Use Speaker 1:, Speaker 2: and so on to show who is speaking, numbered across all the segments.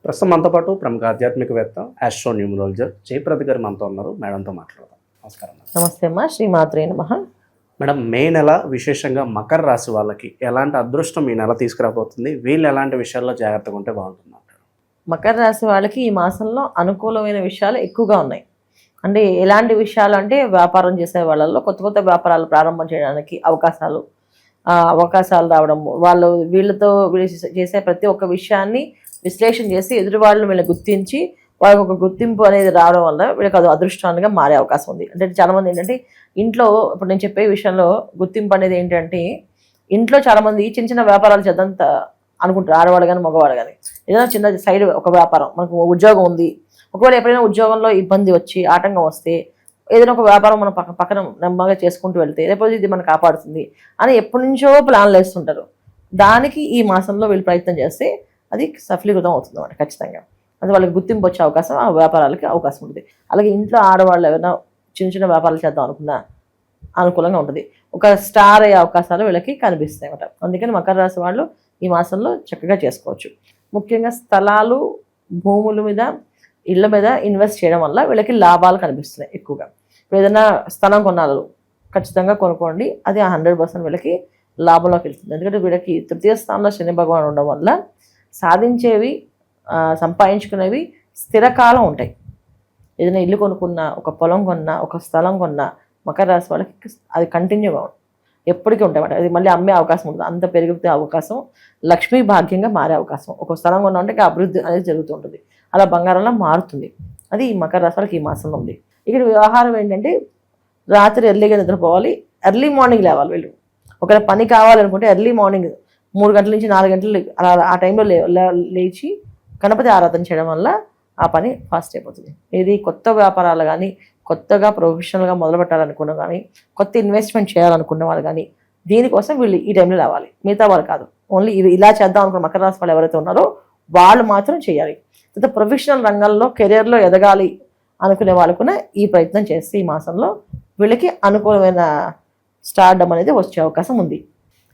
Speaker 1: ప్రస్తుతం మనతో పాటు ప్రముఖ ఆధ్యాత్మికవేత్త ఆస్ట్రో న్యూమరాలజర్ జయప్రద గారు మనతో ఉన్నారు. మేడంతో మాట్లాడదాం. నమస్కారం మేడం.
Speaker 2: నమస్తే అమ్మా, శ్రీమాత్రే నమః.
Speaker 1: మేడం, మే నెల విశేషంగా మకర రాశి వాళ్ళకి ఎలాంటి అదృష్టం ఈ నెల తీసుకురాబోతుంది? వీళ్ళు ఎలాంటి విషయాల్లో జాగ్రత్తగా ఉంటే బాగుంటుంది అంటారు?
Speaker 2: మకర రాశి వాళ్ళకి ఈ మాసంలో అనుకూలమైన విషయాలు ఎక్కువగా ఉన్నాయి. అంటే ఎలాంటి విషయాలు అంటే వ్యాపారం చేసే వాళ్ళల్లో కొత్త కొత్త వ్యాపారాలు ప్రారంభం చేయడానికి అవకాశాలు రావడము, వీళ్ళతో చేసే ప్రతి ఒక్క విషయాన్ని విశ్లేషణ చేసి ఎదుటి వాళ్ళు వీళ్ళని గుర్తించి వాళ్ళకి ఒక గుర్తింపు అనేది రావడం వల్ల వీళ్ళకి అది అదృష్టాలుగా మారే అవకాశం ఉంది. అంటే చాలామంది ఏంటంటే ఇంట్లో, ఇప్పుడు నేను చెప్పే విషయంలో గుర్తింపు అనేది ఏంటంటే, ఇంట్లో చాలామంది చిన్న చిన్న వ్యాపారాలు చేద్దంత అనుకుంటారు, ఆడవాళ్ళు కానీ మగవాళ్ళు కానీ. ఏదైనా చిన్న సైడ్ ఒక వ్యాపారం, మనకు ఉద్యోగం ఉంది, ఒకవేళ ఎప్పుడైనా ఉద్యోగంలో ఇబ్బంది వచ్చి ఆటంకం వస్తే ఏదైనా ఒక వ్యాపారం మనం పక్కన నెమ్మదిగా చేసుకుంటూ వెళ్తే రేపు ఇది మనం కాపాడుతుంది అని ఎప్పటి నుంచో ప్లాన్లు వేస్తుంటారు. దానికి ఈ మాసంలో వీళ్ళు ప్రయత్నం చేస్తే అది సఫలీకృతం అవుతుంది అన్నమాట. ఖచ్చితంగా అది వాళ్ళకి గుర్తింపు వచ్చే అవకాశం, ఆ వ్యాపారాలకి అవకాశం ఉంటుంది. అలాగే ఇంట్లో ఆడవాళ్ళు ఏమైనా చిన్న చిన్న వ్యాపారాలు చేద్దాం అనుకున్నా అనుకూలంగా ఉంటుంది. ఒక స్టార్ అయ్యే అవకాశాలు వీళ్ళకి కనిపిస్తాయి అన్నమాట. అందుకని మకర రాశి వాళ్ళు ఈ మాసంలో చక్కగా చేసుకోవచ్చు. ముఖ్యంగా స్థలాలు, భూముల మీద, ఇళ్ళ మీద ఇన్వెస్ట్ చేయడం వల్ల వీళ్ళకి లాభాలు కనిపిస్తున్నాయి ఎక్కువగా. ఇప్పుడు ఏదైనా స్థలం కొనాలి, ఖచ్చితంగా కొనుక్కోండి, అది 100% వీళ్ళకి లాభంలోకి వెళ్తుంది. ఎందుకంటే వీళ్ళకి తృతీయ స్థానంలో శని భగవాన్ ఉండడం వల్ల సాధించేవి, సంపాదించుకునేవి స్థిరకాలం ఉంటాయి. ఏదైనా ఇల్లు కొనుక్కున్నా, ఒక పొలం కొన్నా, ఒక స్థలం కొన్నా మకర రాశి వాళ్ళకి అది కంటిన్యూగా ఉంటుంది, ఎప్పటికీ ఉంటాయన్నమాట. అది మళ్ళీ అమ్మే అవకాశం ఉంటుంది, అంత పెరిగితే అవకాశం, లక్ష్మీ భాగ్యంగా మారే అవకాశం. ఒక స్థలం కొన్నా అంటే అభివృద్ధి అనేది జరుగుతూ ఉంటుంది, అలా బంగారంలో మారుతుంది. అది ఈ మకర రాశి వాళ్ళకి ఈ మాసంలో ఉంది. ఇక్కడ వ్యవహారం ఏంటంటే, రాత్రి ఎర్లీగా నిద్రపోవాలి, ఎర్లీ మార్నింగ్ లేవాలి. వీళ్ళు ఒకవేళ పని కావాలనుకుంటే ఎర్లీ మార్నింగ్ 3 గంటల నుంచి 4 గంటలు అలా ఆ టైంలో లేచి గణపతి ఆరాధన చేయడం వల్ల ఆ పని ఫాస్ట్ అయిపోతుంది. ఇది కొత్త వ్యాపారాలు కానీ, కొత్తగా ప్రొఫెషనల్గా మొదలుపెట్టాలనుకున్న కానీ, కొత్త ఇన్వెస్ట్మెంట్ చేయాలనుకున్న వాళ్ళు కానీ దీనికోసం వీళ్ళు ఈ టైంలో రావాలి. మిగతా వాళ్ళు కాదు. ఓన్లీ ఇవి ఇలా చేద్దాం అనుకున్న మకర రాశి వాళ్ళు ఎవరైతే ఉన్నారో వాళ్ళు మాత్రం చేయాలి. ప్రొఫెషనల్ రంగంలో కెరియర్లో ఎదగాలి అనుకునే వాళ్ళు కూడా ఈ ప్రయత్నం చేస్తే ఈ మాసంలో వీళ్ళకి అనుకూలమైన స్టార్డమ్ అనేది వచ్చే అవకాశం ఉంది.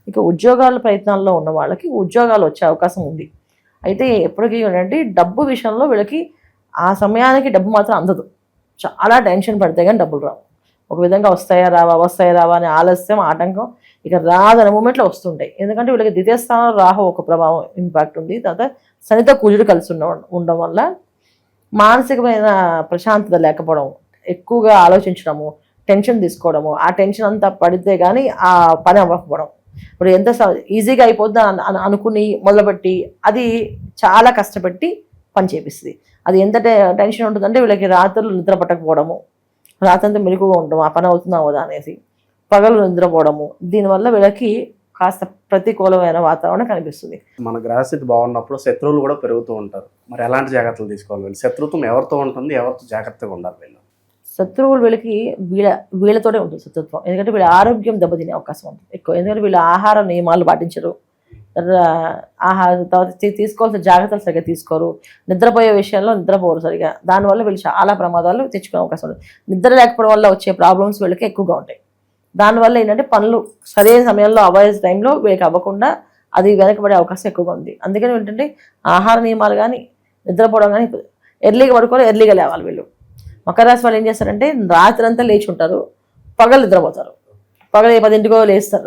Speaker 2: ఇక ఉద్యోగాల ప్రయత్నాల్లో ఉన్న వాళ్ళకి ఉద్యోగాలు వచ్చే అవకాశం ఉంది. అయితే ఎప్పటికీ ఏంటంటే డబ్బు విషయంలో వీళ్ళకి ఆ సమయానికి డబ్బు మాత్రం అందదు. చాలా టెన్షన్ పడితే కానీ డబ్బులు రావు. ఒక విధంగా వస్తాయా రావా అనే ఆలస్యం, ఆటంకం ఇక రాదనే మూమెంట్లో వస్తుంటాయి. ఎందుకంటే వీళ్ళకి ద్వితీయ స్థానంలో రాహు ఒక ప్రభావం ఇంపాక్ట్ ఉంది. తర్వాత శనితో కుజుడు కలిసి ఉండడం వల్ల మానసికమైన ప్రశాంతత లేకపోవడం, ఎక్కువగా ఆలోచించడము, టెన్షన్ తీసుకోవడము, ఆ టెన్షన్ అంతా పడితే కానీ ఆ పని అవ్వకపోవడం. ఇప్పుడు ఎంత ఈజీగా అయిపోద్ది అనుకుని మొదలుపెట్టి అది చాలా కష్టపెట్టి పని చేపిస్తుంది. అది ఎంత టెన్షన్ ఉంటుందంటే వీళ్ళకి రాత్రులు నిద్ర పట్టకపోవడము, రాత్రంతా మెలకుగా ఉండడం, ఆ పని అవుతుందా అవదా అనేసి పగలు నిద్రపోవడము, దీనివల్ల వీళ్ళకి కాస్త ప్రతికూలమైన వాతావరణం కనిపిస్తుంది.
Speaker 1: మన గ్రహస్థితి బాగున్నప్పుడు శత్రువులు కూడా పెరుగుతూ ఉంటారు. మరి ఎలాంటి జాగ్రత్తలు తీసుకోవాలి? వీళ్ళు శత్రుత్వం ఎవరితో ఉంటుంది, ఎవరితో జాగ్రత్తగా ఉండాలి? వీళ్ళు శత్రువులు
Speaker 2: వీళ్ళకి వీళ్ళతోనే ఉంటుంది శత్రుత్వం. ఎందుకంటే వీళ్ళ ఆరోగ్యం దెబ్బతినే అవకాశం ఉంటుంది ఎక్కువ. ఎందుకంటే వీళ్ళ ఆహార నియమాలు పాటించరు, తర్వాత తీసుకోవాల్సిన జాగ్రత్తలు సరిగ్గా తీసుకోరు, నిద్రపోయే విషయంలో నిద్రపోరు సరిగా. దానివల్ల వీళ్ళు చాలా ప్రమాదాలు తెచ్చుకునే అవకాశం ఉంది. నిద్ర లేకపోవడం వల్ల వచ్చే ప్రాబ్లమ్స్ వీళ్ళకి ఎక్కువగా ఉంటాయి. దానివల్ల ఏంటంటే పనులు సరైన సమయంలో అవ్వే టైంలో వీళ్ళకి అవ్వకుండా అది వెనకబడే అవకాశం ఎక్కువగా ఉంది. అందుకని ఏంటంటే ఆహార నియమాలు కానీ, నిద్రపోవడం కానీ, ఎర్లీగా పడుకోవాలి, ఎర్లీగా లేవాలి. వీళ్ళు మకర రాశి వాళ్ళు ఏం చేస్తారంటే రాత్రి అంతా లేచి ఉంటారు, పగలు నిద్రపోతారు. పగలు 10ంటికో లేస్తారు,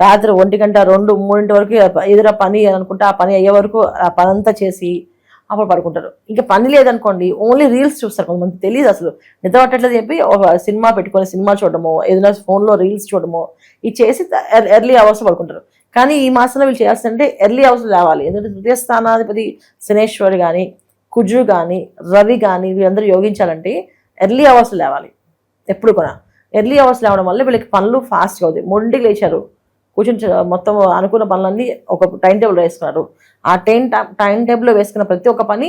Speaker 2: రాత్రి 1 గంట 2, 3 వరకు ఏదైనా పని అనుకుంటే ఆ పని అయ్యే వరకు ఆ పని అంతా చేసి అప్పుడు పడుకుంటారు. ఇంకా పని లేదనుకోండి, ఓన్లీ రీల్స్ చూస్తారు. కొంతమంది తెలియదు అసలు నిద్ర పట్టట్లేదు చెప్పి ఒక సినిమా పెట్టుకొని సినిమా చూడడమో, ఏదైనా ఫోన్లో రీల్స్ చూడడమో ఇది చేసి ఎర్లీ అవర్స్ పడుకుంటారు. కానీ ఈ మాసంలో వీళ్ళు చేయాల్సిందంటే ఎర్లీ అవర్స్ లేవాలి. ఎందుకంటే తృతీయ స్థానాధిపతి శనేశ్వరి కానీ, కుజుడు కానీ, రవి కానీ వీళ్ళందరూ యోగించాలంటే ఎర్లీ అవర్స్ లేవాలి. ఎప్పుడు కూడా ఎర్లీ అవర్స్ లేవడం వల్ల వీళ్ళకి పనులు ఫాస్ట్గా అవుతాయి. 3ంటికి లేచారు, కూర్చొని మొత్తం అనుకున్న పనులన్నీ ఒక టైం టేబుల్ వేసుకున్నారు. ఆ టైం టేబుల్లో వేసుకున్న ప్రతి ఒక్క పని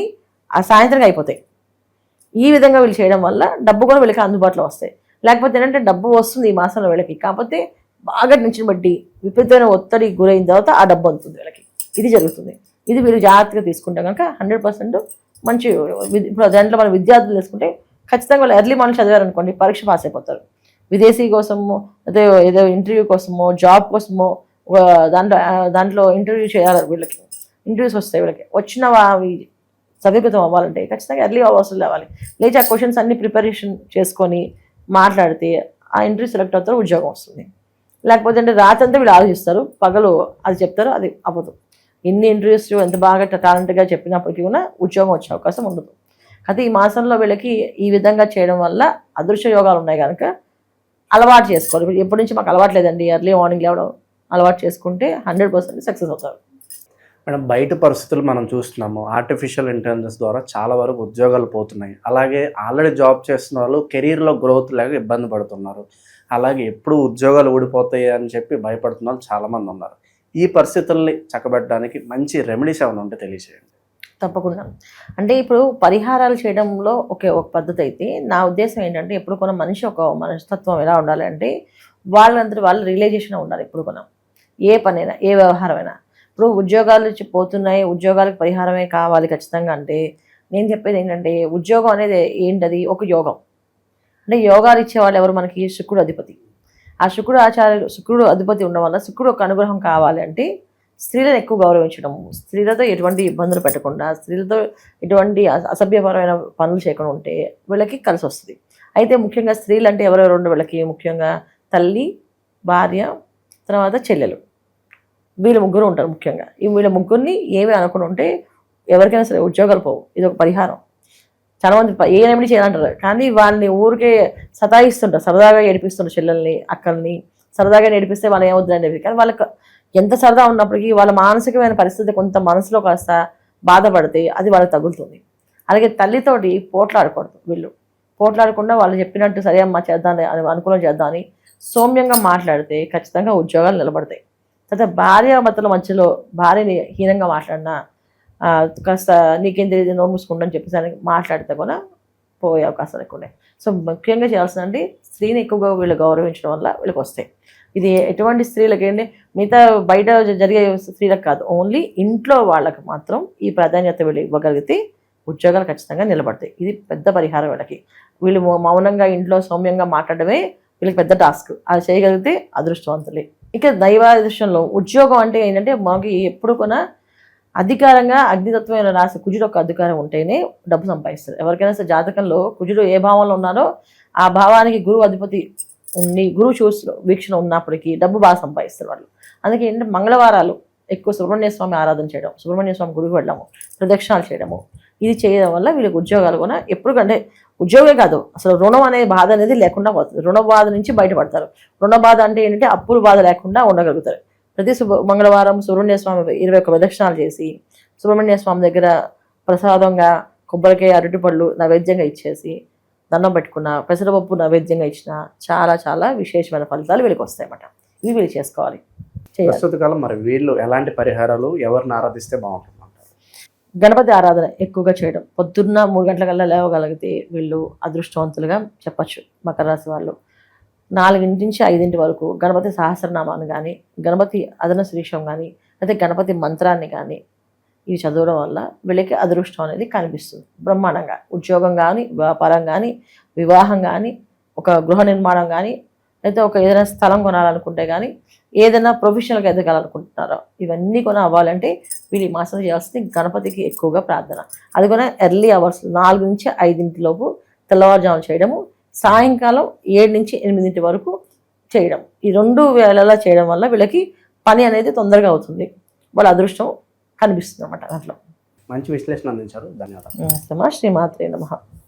Speaker 2: ఆ సాయంత్రం అయిపోతాయి. ఈ విధంగా వీళ్ళు చేయడం వల్ల డబ్బు కూడా వీళ్ళకి అందుబాటులో వస్తాయి. లేకపోతే ఏంటంటే డబ్బు వస్తుంది ఈ మాసంలో వీళ్ళకి, కాకపోతే బాగా టెన్షన్ బట్టి విపరీతమైన ఒత్తిడి గురైన తర్వాత ఆ డబ్బు అందుతుంది వీళ్ళకి. ఇది జరుగుతుంది. ఇది వీళ్ళు జాగ్రత్తగా తీసుకుంటే కనుక 100% మంచి. ఇప్పుడు దాంట్లో మన విద్యార్థులు తీసుకుంటే ఖచ్చితంగా వాళ్ళు ఎర్లీ మార్నింగ్ చదివారనుకోండి, పరీక్ష పాస్ అయిపోతారు. విదేశీ కోసమో అదే ఏదో ఇంటర్వ్యూ కోసమో జాబ్ కోసమో దాంట్లో ఇంటర్వ్యూ చేయాలి. వీళ్ళకి ఇంటర్వ్యూస్ వస్తాయి. వీళ్ళకి వచ్చిన సఫలీకృతం అవ్వాలంటే ఖచ్చితంగా ఎర్లీ అవర్స్లో లేవాలి. లేచి ఆ క్వశ్చన్స్ అన్ని ప్రిపరేషన్ చేసుకొని మాట్లాడితే ఆ ఇంటర్వ్యూ సెలెక్ట్ అవుతారు, ఉద్యోగం వస్తుంది. లేకపోతే అంటే రాత్రంతా వీళ్ళు ఆలోచిస్తారు, పగలు అది చెప్తారు, అది అవ్వదు. ఎన్ని ఇంటర్వ్యూస్ ఎంత బాగా టాలెంట్గా చెప్పినప్పటికీ కూడా ఉద్యోగం వచ్చే అవకాశం ఉండదు. అయితే ఈ మాసంలో వీళ్ళకి ఈ విధంగా చేయడం వల్ల అదృశ్య యోగాలు ఉన్నాయి కనుక అలవాటు చేసుకోవాలి. ఇప్పుడు ఎప్పటి నుంచి మాకు అలవాటు లేదండి, ఎర్లీ మార్నింగ్ లేవడం అలవాటు చేసుకుంటే 100% సక్సెస్ అవుతారు.
Speaker 1: మేడం, బయట పరిస్థితులు మనం చూస్తున్నాము, ఆర్టిఫిషియల్ ఇంటెలిజెన్స్ ద్వారా చాలా వరకు ఉద్యోగాలు పోతున్నాయి. అలాగే ఆల్రెడీ జాబ్ చేస్తున్న వాళ్ళు కెరీర్లో గ్రోత్ లేక ఇబ్బంది పడుతున్నారు. అలాగే ఎప్పుడు ఉద్యోగాలు ఊడిపోతాయి అని చెప్పి భయపడుతున్న వాళ్ళు చాలామంది ఉన్నారు. ఈ పరిస్థితుల్ని చక్కబెట్టడానికి మంచి రెమెడీస్ ఏమైనా ఉంటే తెలియజేయండి.
Speaker 2: తప్పకుండా. అంటే ఇప్పుడు పరిహారాలు చేయడంలో ఒక పద్ధతి అయితే, నా ఉద్దేశం ఏంటంటే ఎప్పుడు కొన్న మనిషి ఒక మనస్తత్వం ఎలా ఉండాలి అంటే వాళ్ళందరూ వాళ్ళు రియలైజేషన్ ఉండాలి. ఎప్పుడు కొన్న ఏ పనైనా ఏ వ్యవహారమైనా, ఇప్పుడు ఉద్యోగాలు పోతున్నాయి, ఉద్యోగాలకు పరిహారమే కావాలి ఖచ్చితంగా అంటే నేను చెప్పేది ఏంటంటే ఉద్యోగం అనేది ఏంటది ఒక యోగం. అంటే యోగాలు ఇచ్చేవాళ్ళు ఎవరు మనకి? శుక్రుడు అధిపతి. ఆ శుక్రుడు అధిపతి ఉండడం వల్ల శుక్రుడు ఒక అనుగ్రహం కావాలి అంటే స్త్రీలను ఎక్కువ గౌరవించడము, స్త్రీలతో ఎటువంటి ఇబ్బందులు పెట్టకుండా, స్త్రీలతో ఎటువంటి అసభ్యపరమైన పనులు చేయకుండా ఉంటే వీళ్ళకి కలిసి వస్తుంది. అయితే ముఖ్యంగా స్త్రీలు అంటే ఎవరెవరు ఉండే వీళ్ళకి ముఖ్యంగా తల్లి, భార్య, తర్వాత చెల్లెలు, వీళ్ళు ముగ్గురు ఉంటారు ముఖ్యంగా. ఈ వీళ్ళ ముగ్గురిని ఏమి అనుకుని ఉంటే ఎవరికైనా సరే ఉద్యోగాలు పోవు. ఇది ఒక పరిహారం. చాలామంది ఏ రెమెడీ చేయాలంటారు, కానీ వాళ్ళని ఊరికే సతాయిస్తుంటారు, సరదాగా ఏడిపిస్తుంటారు చెల్లెల్ని, అక్కల్ని సరదాగా ఏడిపిస్తే వాళ్ళు ఏమవుతుందని చెప్పి. కానీ వాళ్ళకి ఎంత సరదా ఉన్నప్పటికీ వాళ్ళ మానసికమైన పరిస్థితి కొంత మనసులో కాస్త బాధపడితే అది వాళ్ళకి తగులుతుంది. అలాగే తల్లితోటి పోట్లాడకూడదు. వీళ్ళు పోట్లాడకుండా వాళ్ళు చెప్పినట్టు సరే అమ్మా చేద్దాం అని అనుకూలం చేద్దామని సౌమ్యంగా మాట్లాడితే ఖచ్చితంగా ఉద్యోగాలు నిలబడతాయి. తర్వాత భార్యాభర్తల మధ్యలో భార్యని హీనంగా మాట్లాడినా కాస్త నీకేం తెలియదు నోరు మూసుకుంటాను చెప్పేసి మాట్లాడితే కూడా పోయే అవకాశాలు ఎక్కువ ఉన్నాయి. సో ముఖ్యంగా చేయాల్సిందండి స్త్రీని ఎక్కువగా వీళ్ళు గౌరవించడం వల్ల వీళ్ళకి వస్తాయి. ఇది ఎటువంటి స్త్రీలకి ఏంటి, మిగతా బయట జరిగే స్త్రీలకు కాదు, ఓన్లీ ఇంట్లో వాళ్ళకి మాత్రం ఈ ప్రాధాన్యత వీళ్ళు ఇవ్వగలిగితే ఉద్యోగాలు ఖచ్చితంగా నిలబడతాయి. ఇది పెద్ద పరిహారం వీళ్ళకి. వీళ్ళు మౌనంగా ఇంట్లో సౌమ్యంగా మాట్లాడడమే వీళ్ళకి పెద్ద టాస్క్. అది చేయగలిగితే అదృష్టవంతులే. ఇక దైవాదృష్టంలో ఉద్యోగం అంటే ఏంటంటే మాకు ఎప్పుడు కూడా అధికారంగా అగ్నితత్వమైన రాశి కుజుడు ఒక అధికారం ఉంటేనే డబ్బు సంపాదిస్తారు. ఎవరికైనా సరే జాతకంలో కుజుడు ఏ భావంలో ఉన్నారో ఆ భావానికి గురువు అధిపతి ఉండి గురువు చూస్తూ వీక్షణ ఉన్నప్పటికీ డబ్బు బాగా సంపాదిస్తారు వాళ్ళు. అందుకే ఏంటంటే మంగళవారాలు ఎక్కువ సుబ్రహ్మణ్య స్వామి ఆరాధన చేయడం, సుబ్రహ్మణ్య స్వామి గుడికి వెళ్ళడము, ప్రదక్షిణాలు చేయడము, ఇది చేయడం వల్ల వీళ్ళకి ఉద్యోగాలు కూడా ఎప్పుడు కంటే ఉద్యోగమే కాదు అసలు రుణం అనే బాధ అనేది లేకుండా పోతుంది. రుణ బాధ నుంచి బయటపడతారు. రుణ బాధ అంటే ఏంటంటే అప్పుల బాధ లేకుండా ఉండగలుగుతారు. ప్రతి మంగళవారం సుబ్రహ్మణ్య స్వామి 21 ప్రదక్షిణాలు చేసి సుబ్రహ్మణ్య స్వామి దగ్గర ప్రసాదంగా కొబ్బరికాయ, అరటిపళ్ళు నైవేద్యంగా ఇచ్చేసి దండం పెట్టుకున్న, పెసరపప్పు నైవేద్యంగా ఇచ్చిన చాలా చాలా విశేషమైన ఫలితాలు వీళ్ళకి వస్తాయన్నమాట. ఇవి వీళ్ళు చేసుకోవాలి.
Speaker 1: ప్రస్తుత కాలం మరి వీళ్ళు ఎలాంటి పరిహారాలు ఎవరిని ఆరాధిస్తే బాగుంటుంది?
Speaker 2: గణపతి ఆరాధన ఎక్కువగా చేయడం. పొద్దున్న 3 గంటలకల్లా లేవగలిగితే వీళ్ళు అదృష్టవంతులుగా చెప్పచ్చు. మకర రాశి వాళ్ళు 4 నుంచి 5 వరకు గణపతి సహస్రనామాన్ని కానీ, గణపతి అదన శ్రీషం కానీ, అయితే గణపతి మంత్రాన్ని కానీ ఇవి చదవడం వల్ల వీళ్ళకి అదృష్టం అనేది కనిపిస్తుంది బ్రహ్మాండంగా. ఉద్యోగం కానీ, వ్యాపారం కానీ, వివాహం కానీ, ఒక గృహ నిర్మాణం కానీ, అయితే ఒక ఏదైనా స్థలం కొనాలనుకుంటే కానీ, ఏదైనా ప్రొఫెషనల్గా ఎదగాలనుకుంటున్నారో ఇవన్నీ కూడా అవ్వాలంటే వీళ్ళు మాసం చేయాల్సింది గణపతికి ఎక్కువగా ప్రార్థన. అది కూడా ఎర్లీ అవర్స్ 4 నుంచి 5 లోపు తెల్లవారుజాము చేయడము, సాయంకాలం 7 నుంచి 8 వరకు చేయడం. ఈ 2 వేళలా చేయడం వల్ల వీళ్ళకి పని అనేది తొందరగా అవుతుంది, వాళ్ళ అదృష్టం కనిపిస్తుంది అన్నమాట. అట్లా
Speaker 1: మంచి విశ్లేషణ అందించారు. ధన్యవాదాలు.
Speaker 2: శ్రీమాత్రే నమః.